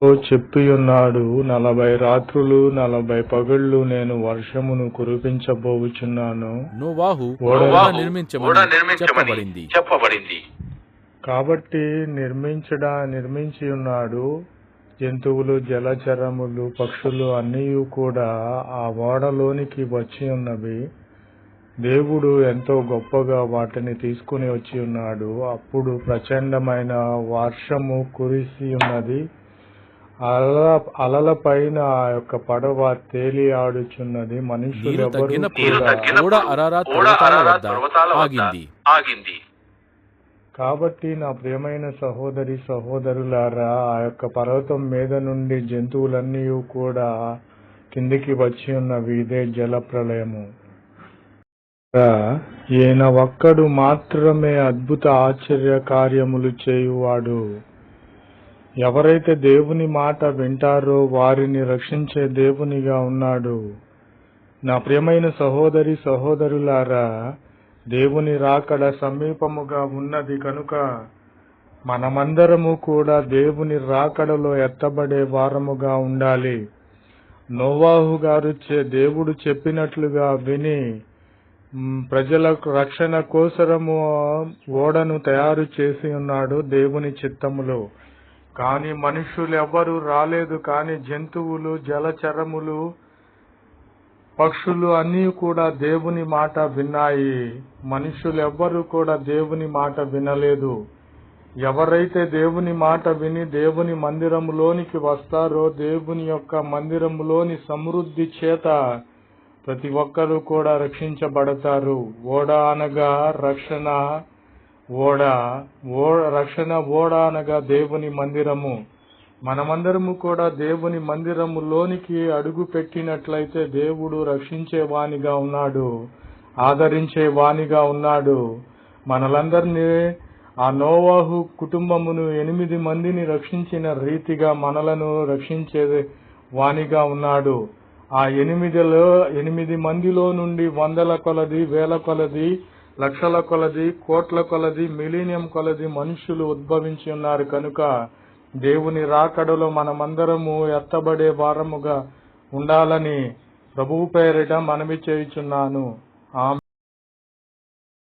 చెప్పియున్నాడు, 40 రాత్రులు 40 పగళ్ళు నేను వర్షమును కురిపించబోవుచున్నాను. నోవాహు ఓడ ఓడ నిర్మించమని చెప్పబడింది. కాబట్టి నిర్మించియున్నాడు. జంతువులు, జలచరములు, పక్షులు అన్నీయు కూడా ఆ ఓడలోనికి వచ్చి ఉన్నవి. దేవుడు ఎంతో గొప్పగా వాటిని తీసుకుని వచ్చి ఉన్నాడు. అప్పుడు ప్రచండమైన వర్షము కురిసి ఉన్నది. అలల పైన ఆ యొక్క పడవ తేలి ఆడుచున్నది. మనుషులెవరూ ఓడ అరారాత్ పర్వతాల వద్ద ఆగింది. కాబట్టి నా ప్రియమైన సహోదరి సహోదరులారా, ఆ యొక్క పర్వతం మీద నుండి జంతువులన్నీ కూడా కిందికి వచ్చి ఉన్నవి. ఇదే జల ప్రళయము. ఈయన ఒక్కడు మాత్రమే అద్భుత ఆశ్చర్య కార్యములు చేయువాడు. ఎవరైతే దేవుని మాట వింటారో వారిని రక్షించే దేవునిగా ఉన్నాడు. నా ప్రియమైన సహోదరి సహోదరులారా, దేవుని రాకడ సమీపముగా ఉన్నది కనుక మనమందరము కూడా దేవుని రాకడలో ఎత్తబడే వారముగా ఉండాలి. నోవాహు గారు దేవుడు చెప్పినట్లుగా విని ప్రజలకు రక్షణ కోసరము ఓడను తయారు చేసి ఉన్నాడు దేవుని చిత్తములో. కానీ మనుషులు ఎవ్వరూ రాలేదు. కానీ జంతువులు, జలచరములు, పక్షులు అన్నీ కూడా దేవుని మాట విన్నాయి. మనుషులు ఎవ్వరూ కూడా దేవుని మాట వినలేదు. ఎవరైతే దేవుని మాట విని దేవుని మందిరములోనికి వస్తారో, దేవుని యొక్క మందిరములోని సమృద్ధి చేత ప్రతి ఒక్కరూ కూడా రక్షించబడతారు. ఓడ అనగా రక్షణ. రక్షణ ఓడ అనగా దేవుని మందిరము. మనమందరము కూడా దేవుని మందిరములోనికి అడుగు పెట్టినట్లయితే దేవుడు రక్షించే వానిగా ఉన్నాడు, ఆదరించే వానిగా ఉన్నాడు. మనలందరినీ ఆ నోవాహు కుటుంబమును 8 మందిని రక్షించిన రీతిగా మనలను రక్షించే వానిగా ఉన్నాడు. ఆ 8 మందిలో నుండి వందల కొలది, వేల కొలది, లక్షల కొలది, కోట్ల కొలది, మిలీనియం కొలది మనుషులు ఉద్భవించి ఉన్నారు. కనుక దేవుని రాకడలో మనమందరము ఎత్తబడే వారముగా ఉండాలని ప్రభువు పేరిట మనవి చేయుచున్నాను.